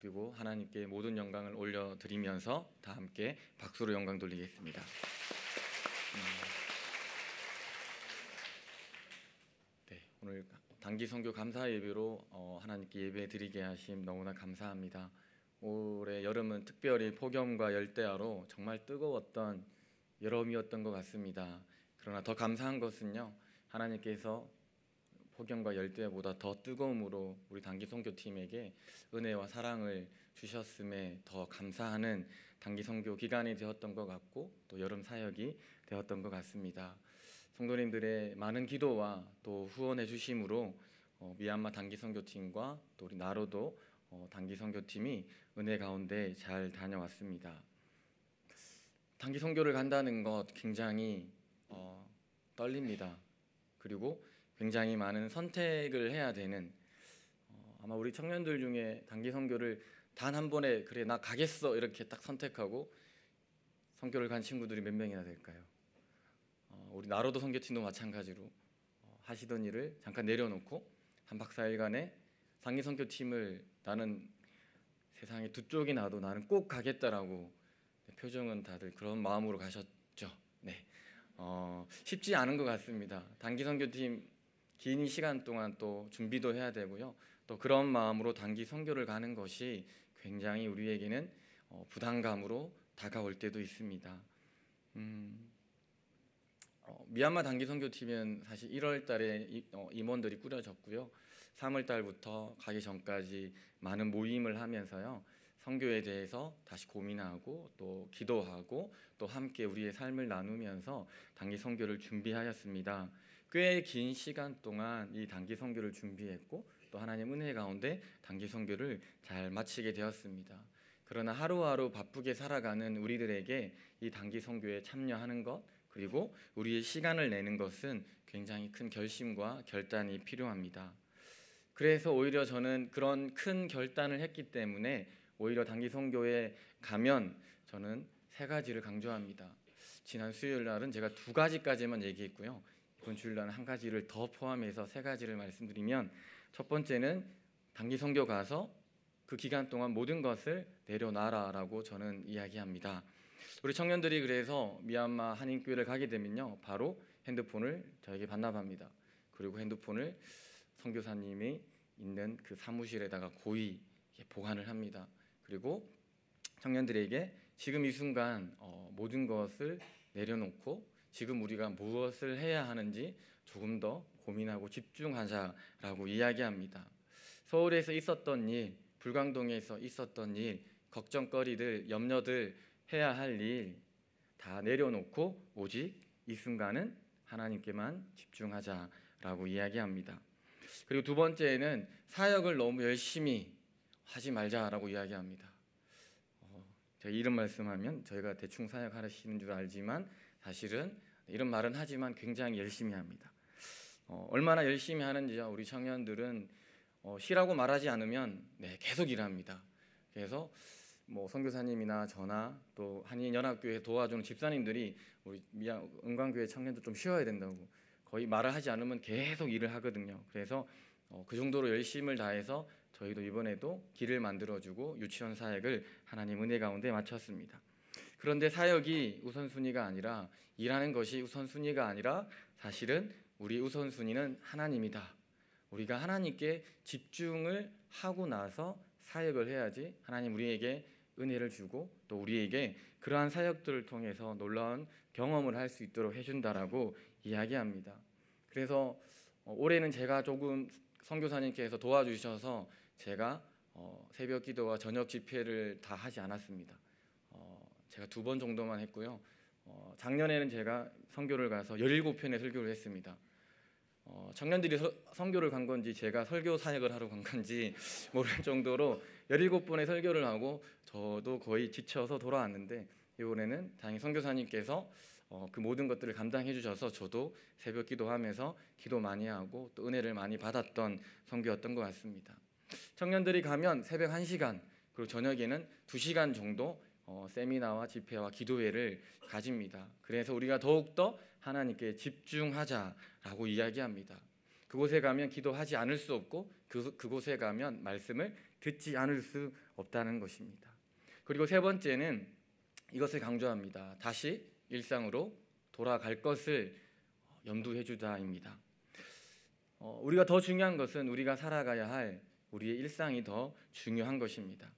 그리고 하나님께 모든 영광을 올려드리면서 다 함께 박수로 영광 돌리겠습니다. 네, 오늘 단기 선교 감사 예배로 하나님께 예배 드리게 하심 너무나 감사합니다. 올해 여름은 특별히 폭염과 열대야로 정말 뜨거웠던 여름이었던 것 같습니다. 그러나 더 감사한 것은요, 하나님께서 폭염과 열대야보다 더 뜨거움으로 우리 단기 선교팀에게 은혜와 사랑을 주셨음에 더 감사하는 단기 선교 기간이 되었던 것 같고, 또 여름 사역이 되었던 것 같습니다. 성도님들의 많은 기도와 또 후원해 주심으로 미얀마 단기 선교팀과 또 우리 나로도 단기 선교팀이 은혜 가운데 잘 다녀왔습니다. 단기 선교를 간다는 것 굉장히 떨립니다. 그리고 굉장히 많은 선택을 해야 되는, 아마 우리 청년들 중에 단기 선교를 단 한 번에 그래 나 가겠어 이렇게 딱 선택하고 선교를 간 친구들이 몇 명이나 될까요? 우리 나로도 선교팀도 마찬가지로 하시던 일을 잠깐 내려놓고 한 박 4일간의 단기 선교팀을 나는 세상에 두 쪽이 나도 나는 꼭 가겠다라고, 표정은 다들 그런 마음으로 가셨죠. 네, 쉽지 않은 것 같습니다. 단기 선교팀 긴 시간 동안 또 준비도 해야 되고요. 또 그런 마음으로 단기 선교를 가는 것이 굉장히 우리에게는 부담감으로 다가올 때도 있습니다. 미얀마 단기 선교팀은 사실 1월 달에 임원들이 꾸려졌고요. 3월 달부터 가기 전까지 많은 모임을 하면서요, 선교에 대해서 다시 고민하고 또 기도하고 또 함께 우리의 삶을 나누면서 단기 선교를 준비하였습니다. 꽤 긴 시간 동안 이 단기 선교를 준비했고 또 하나님 은혜 가운데 단기 선교를 잘 마치게 되었습니다. 그러나 하루하루 바쁘게 살아가는 우리들에게 이 단기 선교에 참여하는 것, 그리고 우리의 시간을 내는 것은 굉장히 큰 결심과 결단이 필요합니다. 그래서 오히려 저는 그런 큰 결단을 했기 때문에 오히려 단기 선교에 가면 저는 3가지를 강조합니다. 지난 수요일 날은 제가 2가지까지만 얘기했고요. 이번 주일 날은 1가지를 더 포함해서 3가지를 말씀드리면, 첫 번째는 단기 선교 가서 그 기간 동안 모든 것을 내려놔라라고 저는 이야기합니다. 우리 청년들이 그래서 미얀마 한인교회를 가게 되면요, 바로 핸드폰을 저에게 반납합니다. 그리고 핸드폰을 선교사님이 있는 그 사무실에다가 고이 보관을 합니다. 그리고 청년들에게 지금 이 순간 모든 것을 내려놓고 지금 우리가 무엇을 해야 하는지 조금 더 고민하고 집중하자라고 이야기합니다. 서울에서 있었던 일, 불광동에서 있었던 일, 걱정거리들, 염려들, 해야 할 일 다 내려놓고 오직 이 순간은 하나님께만 집중하자라고 이야기합니다. 그리고 2번째는 사역을 너무 열심히 하지 말자라고 이야기합니다. 제가 이런 말씀하면 저희가 대충 사역하시는 줄 알지만 사실은 이런 말은 하지만 굉장히 열심히 합니다. 얼마나 열심히 하는지요. 우리 청년들은 쉬라고 말하지 않으면 계속 일합니다. 그래서 선교사님이나 저나 또 한인연합교회 도와주는 집사님들이 우리 은광교회 청년들 좀 쉬어야 된다고 거의 말을 하지 않으면 계속 일을 하거든요. 그래서 그 정도로 열심을 다해서 저희도 이번에도 길을 만들어주고 유치원 사역을 하나님 은혜 가운데 마쳤습니다. 그런데 사역이 우선순위가 아니라, 일하는 것이 우선순위가 아니라 사실은 우리 우선순위는 하나님이다. 우리가 하나님께 집중을 하고 나서 사역을 해야지 하나님 우리에게 은혜를 주고 또 우리에게 그러한 사역들을 통해서 놀라운 경험을 할 수 있도록 해준다라고 이야기합니다. 그래서 올해는 제가 조금 선교사님께서 도와주셔서 제가 새벽 기도와 저녁 집회를 다 하지 않았습니다. 제가 2번 정도만 했고요. 작년에는 제가 선교를 가서 17편의 설교를 했습니다. 청년들이 선교를 간 건지 제가 설교 사역을 하러 간 건지 모를 정도로 17번의 설교를 하고 저도 거의 지쳐서 돌아왔는데, 이번에는 다행히 선교사님께서 그 모든 것들을 감당해 주셔서 저도 새벽 기도하면서 기도 많이 하고 또 은혜를 많이 받았던 선교였던 것 같습니다. 청년들이 가면 새벽 1시간 그리고 저녁에는 2시간 정도 세미나와 집회와 기도회를 가집니다. 그래서 우리가 더욱더 하나님께 집중하자라고 이야기합니다. 그곳에 가면 기도하지 않을 수 없고 그곳에 가면 말씀을 듣지 않을 수 없다는 것입니다. 그리고 세 번째는 이것을 강조합니다. 다시 일상으로 돌아갈 것을 염두해 주자입니다. 우리가 더 중요한 것은 우리가 살아가야 할 우리의 일상이 더 중요한 것입니다.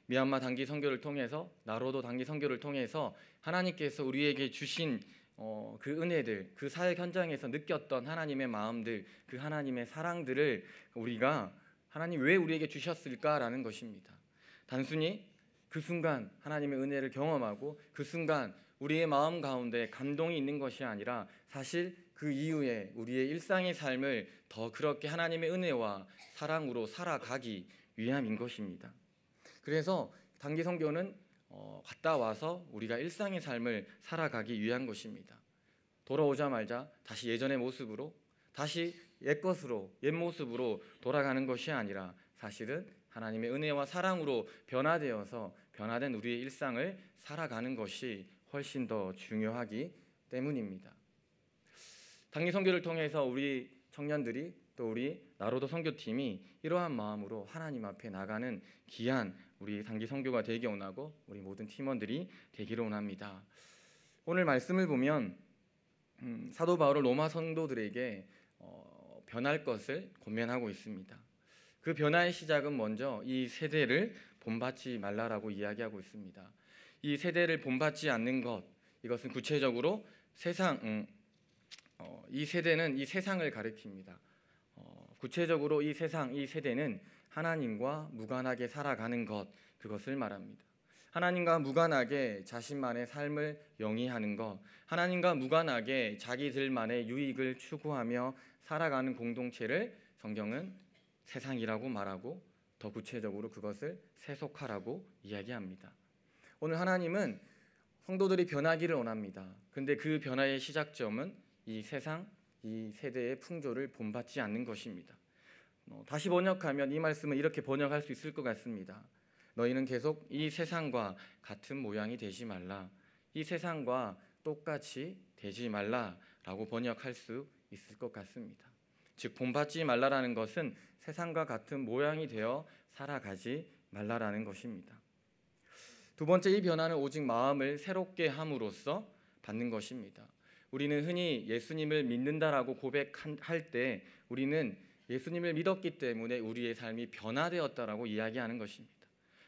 미얀마 단기 선교를 통해서, 나로도 단기 선교를 통해서 하나님께서 우리에게 주신 그 은혜들, 그 사역 현장에서 느꼈던 하나님의 마음들, 그 하나님의 사랑들을 우리가 하나님 왜 우리에게 주셨을까라는 것입니다. 단순히 그 순간 하나님의 은혜를 경험하고 그 순간 우리의 마음 가운데 감동이 있는 것이 아니라 사실 그 이후에 우리의 일상의 삶을 더 그렇게 하나님의 은혜와 사랑으로 살아가기 위함인 것입니다. 그래서 단기 선교는 갔다 와서 우리가 일상의 삶을 살아가기 위한 것입니다. 돌아오자마자 다시 예전의 모습으로, 다시 옛것으로, 옛 모습으로 돌아가는 것이 아니라 사실은 하나님의 은혜와 사랑으로 변화되어서 변화된 우리의 일상을 살아가는 것이 훨씬 더 중요하기 때문입니다. 단기 선교를 통해서 우리 청년들이, 또 우리 나로도 선교팀이 이러한 마음으로 하나님 앞에 나가는 귀한 우리 단기 선교가 되기 원하고 우리 모든 팀원들이 되기를 원합니다. 오늘 말씀을 보면 사도 바울은 로마 성도들에게 변할 것을 권면하고 있습니다. 그 변화의 시작은 먼저 이 세대를 본받지 말라라고 이야기하고 있습니다. 이 세대를 본받지 않는 것, 이것은 구체적으로 이 세대는 이 세상을 가리킵니다. 구체적으로 이 세상, 이 세대는 하나님과 무관하게 살아가는 것, 그것을 말합니다. 하나님과 무관하게 자신만의 삶을 영위하는 것, 하나님과 무관하게 자기들만의 유익을 추구하며 살아가는 공동체를 성경은 세상이라고 말하고 더 구체적으로 그것을 세속화라고 이야기합니다. 오늘 하나님은 성도들이 변하기를 원합니다. 근데 그 변화의 시작점은 이 세상, 이 세대의 풍조를 본받지 않는 것입니다. 다시 번역하면 이 말씀은 이렇게 번역할 수 있을 것 같습니다. 너희는 계속 이 세상과 같은 모양이 되지 말라. 이 세상과 똑같이 되지 말라라고 번역할 수 있을 것 같습니다. 즉 본받지 말라라는 것은 세상과 같은 모양이 되어 살아가지 말라라는 것입니다. 두 번째, 이 변화는 오직 마음을 새롭게 함으로써 받는 것입니다. 우리는 흔히 예수님을 믿는다라고 고백할 때 우리는 예수님을 믿었기 때문에 우리의 삶이 변화되었다라고 이야기하는 것입니다.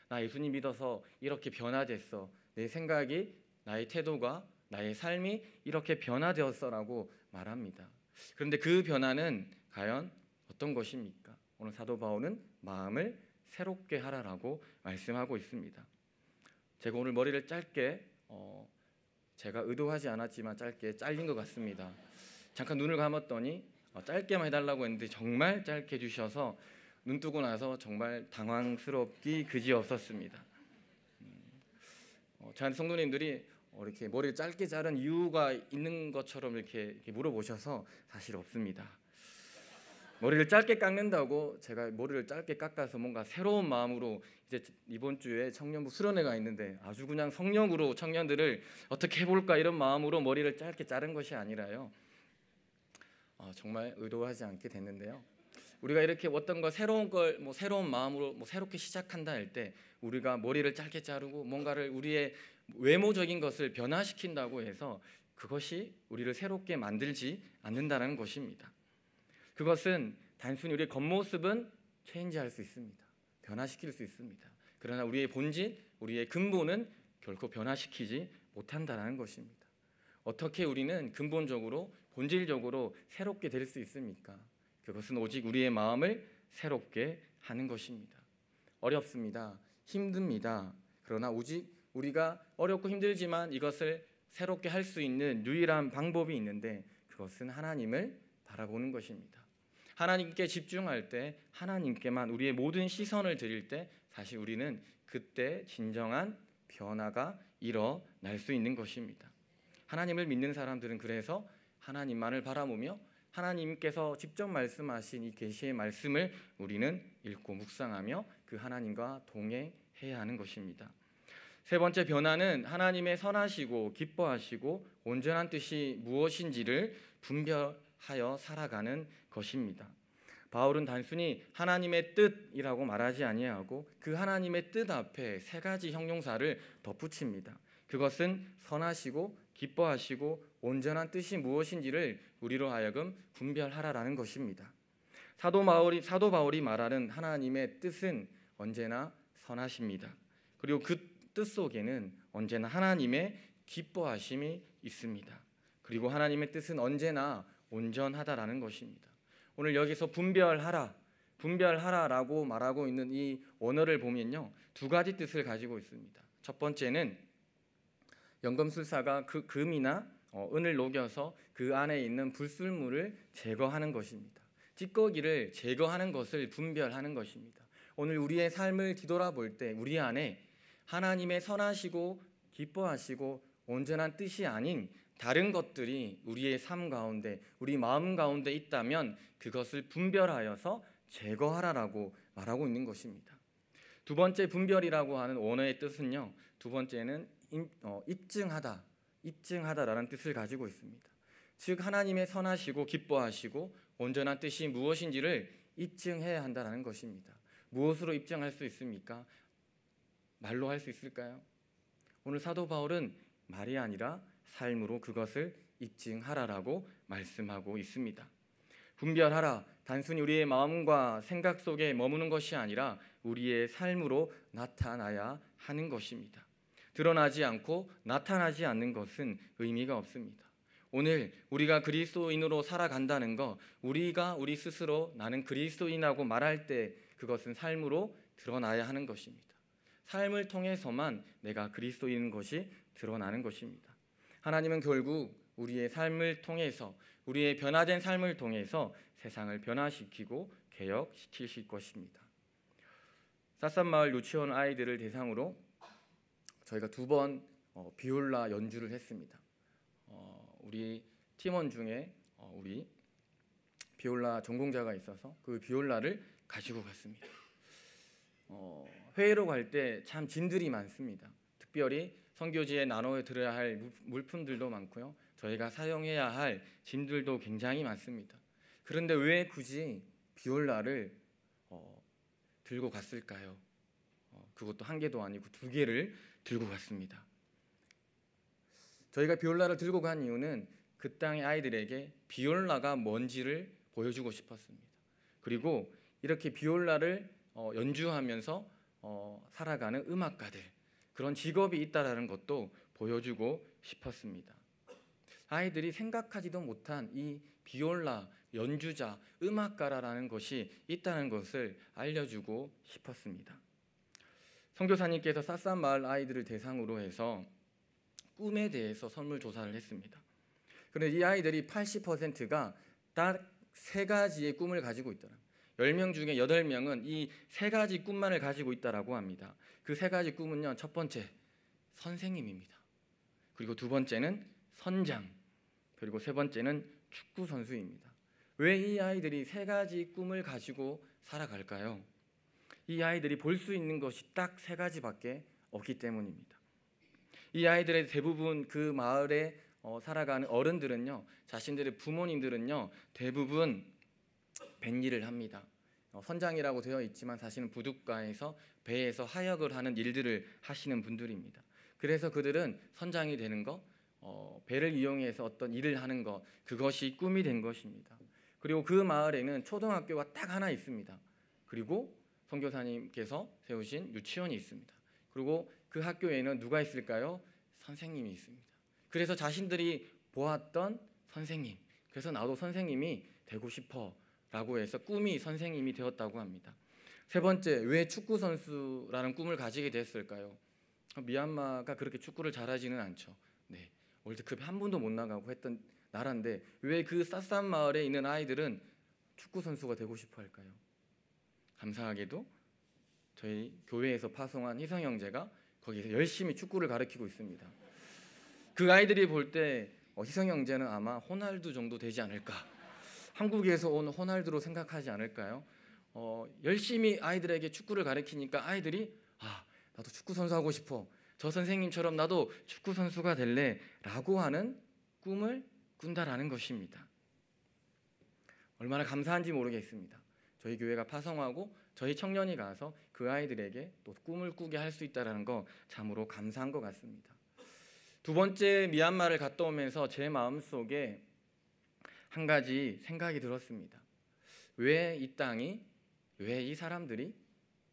나 예수님 믿어서 이렇게 변화됐어. 내 생각이, 나의 태도가, 나의 삶이 이렇게 변화되었어라고 말합니다. 그런데 그 변화는 과연 어떤 것입니까? 오늘 사도 바울은 마음을 새롭게 하라라고 말씀하고 있습니다. 제가 오늘 머리를 짧게 제가 의도하지 않았지만 짧게 잘린 것 같습니다. 잠깐 눈을 감았더니 짧게만 해달라고 했는데 정말 짧게 해주셔서 눈 뜨고 나서 정말 당황스럽기 그지없었습니다. 저한테 성도님들이 이렇게 머리를 짧게 자른 이유가 있는 것처럼 이렇게 물어보셔서 사실 없습니다. 머리를 짧게 깎는다고 제가 머리를 짧게 깎아서 뭔가 새로운 마음으로 이제 이번 주에 청년부 수련회가 있는데 아주 그냥 성령으로 청년들을 어떻게 해볼까 이런 마음으로 머리를 짧게 자른 것이 아니라요. 정말 의도하지 않게 됐는데요. 우리가 이렇게 어떤 거 새로운 걸 새로운 마음으로 새롭게 시작한다 할 때 우리가 머리를 짧게 자르고 뭔가를 우리의 외모적인 것을 변화시킨다고 해서 그것이 우리를 새롭게 만들지 않는다는 것입니다. 그것은 단순히 우리의 겉모습은 체인지할 수 있습니다. 변화시킬 수 있습니다. 그러나 우리의 본질, 우리의 근본은 결코 변화시키지 못한다는 것입니다. 어떻게 우리는 근본적으로, 본질적으로 새롭게 될 수 있습니까? 그것은 오직 우리의 마음을 새롭게 하는 것입니다. 어렵습니다. 힘듭니다. 그러나 오직 우리가 어렵고 힘들지만 이것을 새롭게 할 수 있는 유일한 방법이 있는데 그것은 하나님을 바라보는 것입니다. 하나님께 집중할 때, 하나님께만 우리의 모든 시선을 드릴 때 사실 우리는 그때 진정한 변화가 일어날 수 있는 것입니다. 하나님을 믿는 사람들은 그래서 하나님만을 바라보며 하나님께서 직접 말씀하신 이 계시의 말씀을 우리는 읽고 묵상하며 그 하나님과 동행해야 하는 것입니다. 세 번째 변화는 하나님의 선하시고 기뻐하시고 온전한 뜻이 무엇인지를 분별하여 살아가는 것입니다. 바울은 단순히 하나님의 뜻이라고 말하지 아니하고 그 하나님의 뜻 앞에 세 가지 형용사를 덧붙입니다. 그것은 선하시고 기뻐하시고 온전한 뜻이 무엇인지를 우리로 하여금 분별하라라는 것입니다. 사도 바울이 말하는 하나님의 뜻은 언제나 선하십니다. 그리고 그 뜻 속에는 언제나 하나님의 기뻐하심이 있습니다. 그리고 하나님의 뜻은 언제나 온전하다라는 것입니다. 오늘 여기서 분별하라라고 말하고 있는 이 원어를 보면요, 두 가지 뜻을 가지고 있습니다. 첫 번째는 연금술사가 그 금이나 은을 녹여서 그 안에 있는 불순물을 제거하는 것입니다. 찌꺼기를 제거하는 것을 분별하는 것입니다. 오늘 우리의 삶을 뒤돌아볼 때 우리 안에 하나님의 선하시고 기뻐하시고 온전한 뜻이 아닌 다른 것들이 우리의 삶 가운데, 우리 마음 가운데 있다면 그것을 분별하여서 제거하라라고 말하고 있는 것입니다. 두 번째 분별이라고 하는 원어의 뜻은요, 두 번째는 입증하다라는 뜻을 가지고 있습니다. 즉 하나님의 선하시고 기뻐하시고 온전한 뜻이 무엇인지를 입증해야 한다는 것입니다. 무엇으로 입증할 수 있습니까? 말로 할 수 있을까요? 오늘 사도 바울은 말이 아니라 삶으로 그것을 입증하라라고 말씀하고 있습니다. 분별하라, 단순히 우리의 마음과 생각 속에 머무는 것이 아니라 우리의 삶으로 나타나야 하는 것입니다. 드러나지 않고 나타나지 않는 것은 의미가 없습니다. 오늘 우리가 그리스도인으로 살아간다는 것, 우리가 우리 스스로 나는 그리스도인이라고 말할 때 그것은 삶으로 드러나야 하는 것입니다. 삶을 통해서만 내가 그리스도인인 것이 드러나는 것입니다. 하나님은 결국 우리의 삶을 통해서, 우리의 변화된 삶을 통해서 세상을 변화시키고 개혁시키실 것입니다. 쌀산마을 유치원 아이들을 대상으로 저희가 2번 비올라 연주를 했습니다. 우리 팀원 중에 우리 비올라 전공자가 있어서 그 비올라를 가지고 갔습니다. 회의로 갈 때 참 짐들이 많습니다. 특별히 선교지에 나눠 드려야 할 물품들도 많고요, 저희가 사용해야 할 짐들도 굉장히 많습니다. 그런데 왜 굳이 비올라를 들고 갔을까요? 그것도 1개도 아니고 2개를 들고 갔습니다. 저희가 비올라를 들고 간 이유는 그 땅의 아이들에게 비올라가 뭔지를 보여주고 싶었습니다. 그리고 이렇게 비올라를 연주하면서 살아가는 음악가들, 그런 직업이 있다라는 것도 보여주고 싶었습니다. 아이들이 생각하지도 못한 이 비올라 연주자, 음악가라는 것이 있다는 것을 알려주고 싶었습니다. 선교사님께서 쌀산마을 아이들을 대상으로 해서 꿈에 대해서 설문조사를 했습니다. 그런데 이 아이들이 80%가 딱 3가지의 꿈을 가지고 있더라. 10명 중에 8명은 이 3가지 꿈만을 가지고 있다라고 합니다. 그 3가지 꿈은요, 첫 번째 선생님입니다. 그리고 2번째는 선장, 그리고 3번째는 축구 선수입니다. 왜 이 아이들이 3가지 꿈을 가지고 살아갈까요? 이 아이들이 볼 수 있는 것이 딱 3가지밖에 없기 때문입니다. 이 아이들의 대부분 그 마을에 살아가는 어른들은요, 자신들의 부모님들은요, 대부분 뱃일을 합니다. 선장이라고 되어 있지만 사실은 부둣가에서 배에서 하역을 하는 일들을 하시는 분들입니다. 그래서 그들은 선장이 되는 것, 배를 이용해서 어떤 일을 하는 것, 그것이 꿈이 된 것입니다. 그리고 그 마을에는 초등학교가 딱 하나 있습니다. 그리고 선교사님께서 세우신 유치원이 있습니다. 그리고 그 학교에는 누가 있을까요? 선생님이 있습니다. 그래서 자신들이 보았던 선생님, 그래서 나도 선생님이 되고 싶어 라고 해서 꿈이 선생님이 되었다고 합니다. 3번째, 왜 축구 선수라는 꿈을 가지게 됐을까요? 미얀마가 그렇게 축구를 잘하지는 않죠. 네, 월드컵에 한 번도 못 나가고 했던 나라인데 왜 그 쌀산 마을에 있는 아이들은 축구 선수가 되고 싶어 할까요? 감사하게도 저희 교회에서 파송한 희성 형제가 거기서 열심히 축구를 가르치고 있습니다. 그 아이들이 볼 때 희성 형제는 아마 호날두 정도 되지 않을까, 한국에서 온 호날두로 생각하지 않을까요? 열심히 아이들에게 축구를 가르치니까 아이들이 나도 축구 선수 하고 싶어, 저 선생님처럼 나도 축구 선수가 될래 라고 하는 꿈을 꾼다라는 것입니다. 얼마나 감사한지 모르겠습니다. 저희 교회가 파송하고 저희 청년이 가서 그 아이들에게 또 꿈을 꾸게 할 수 있다는 거 참으로 감사한 것 같습니다. 두 번째 미얀마를 갔다 오면서 제 마음속에 한 가지 생각이 들었습니다. 왜 이 땅이, 왜 이 사람들이,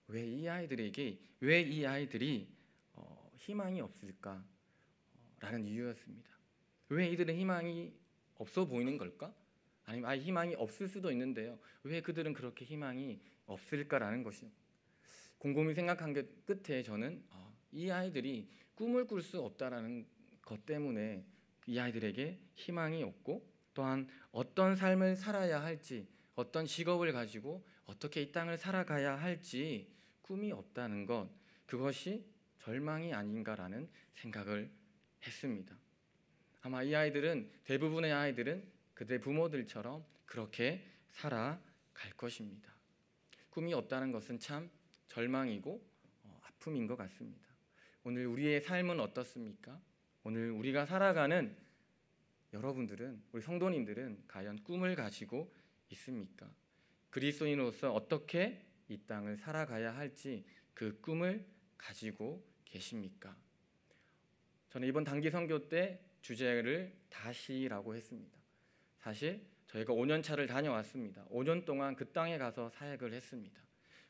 왜 이 아이들에게, 왜 이 아이들이 희망이 없을까? 라는 이유였습니다. 왜 이들은 희망이 없어 보이는 걸까? 아니면 희망이 없을 수도 있는데요. 왜 그들은 그렇게 희망이 없을까라는 것이 곰곰이 생각한 게 끝에 저는 이 아이들이 꿈을 꿀 수 없다라는 것 때문에 이 아이들에게 희망이 없고 또한 어떤 삶을 살아야 할지 어떤 직업을 가지고 어떻게 이 땅을 살아가야 할지 꿈이 없다는 것 그것이 절망이 아닌가라는 생각을 했습니다. 아마 이 아이들은 대부분의 아이들은 그들의 부모들처럼 그렇게 살아갈 것입니다. 꿈이 없다는 것은 참 절망이고 아픔인 것 같습니다. 오늘 우리의 삶은 어떻습니까? 오늘 우리가 살아가는 여러분들은 우리 성도님들은 과연 꿈을 가지고 있습니까? 그리스도인으로서 어떻게 이 땅을 살아가야 할지 그 꿈을 가지고 계십니까? 저는 이번 단기 선교 때 주제를 다시라고 했습니다. 사실 저희가 5년 차를 다녀왔습니다. 5년 동안 그 땅에 가서 사역을 했습니다.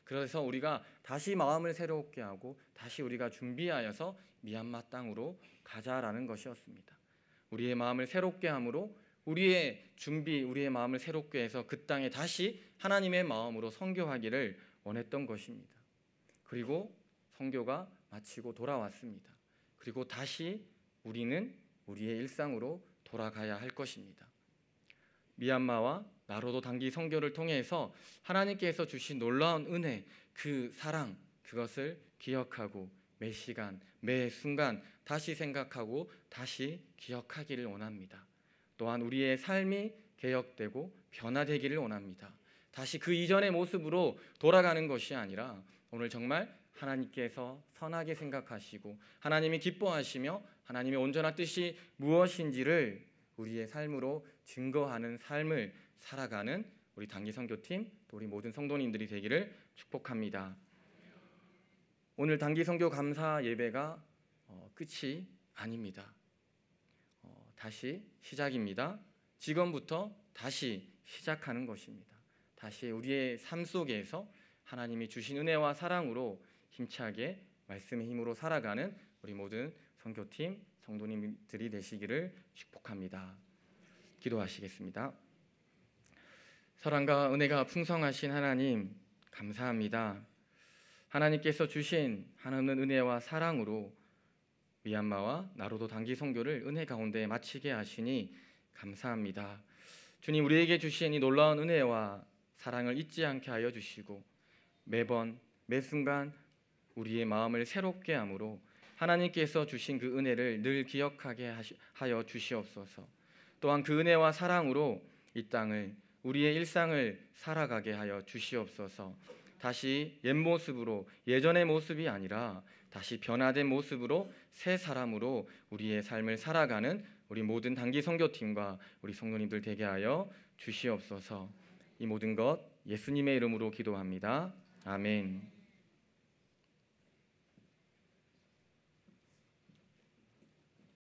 그래서 우리가 다시 마음을 새롭게 하고 다시 우리가 준비하여서 미얀마 땅으로 가자라는 것이었습니다. 우리의 마음을 새롭게 함으로 우리의 준비, 우리의 마음을 새롭게 해서 그 땅에 다시 하나님의 마음으로 선교하기를 원했던 것입니다. 그리고 선교가 마치고 돌아왔습니다. 그리고 다시 우리는 우리의 일상으로 돌아가야 할 것입니다. 미얀마와 나로도 단기 선교를 통해서 하나님께서 주신 놀라운 은혜, 그 사랑, 그것을 기억하고 매 시간, 매 순간 다시 생각하고 다시 기억하기를 원합니다. 또한 우리의 삶이 개혁되고 변화되기를 원합니다. 다시 그 이전의 모습으로 돌아가는 것이 아니라 오늘 정말 하나님께서 선하게 생각하시고 하나님이 기뻐하시며 하나님의 온전한 뜻이 무엇인지를 우리의 삶으로 증거하는 삶을 살아가는 우리 단기 선교팀 또 우리 모든 성도님들이 되기를 축복합니다. 오늘 단기 선교 감사 예배가 끝이 아닙니다. 다시 시작입니다. 지금부터 다시 시작하는 것입니다. 다시 우리의 삶 속에서 하나님이 주신 은혜와 사랑으로 힘차게 말씀의 힘으로 살아가는 우리 모든 선교팀 성도님들이 되시기를 축복합니다. 기도하시겠습니다. 사랑과 은혜가 풍성하신 하나님 감사합니다. 하나님께서 주신 하나님의 은혜와 사랑으로 미얀마와 나로도 단기 선교를 은혜 가운데 마치게 하시니 감사합니다. 주님, 우리에게 주신 이 놀라운 은혜와 사랑을 잊지 않게 하여 주시고 매번 매 순간 우리의 마음을 새롭게 함으로 하나님께서 주신 그 은혜를 늘 기억하게 하여 주시옵소서. 또한 그 은혜와 사랑으로 이 땅을 우리의 일상을 살아가게 하여 주시옵소서. 다시 옛 모습으로 예전의 모습이 아니라 다시 변화된 모습으로 새 사람으로 우리의 삶을 살아가는 우리 모든 단기 선교팀과 우리 성도님들 되게 하여 주시옵소서. 이 모든 것 예수님의 이름으로 기도합니다. 아멘.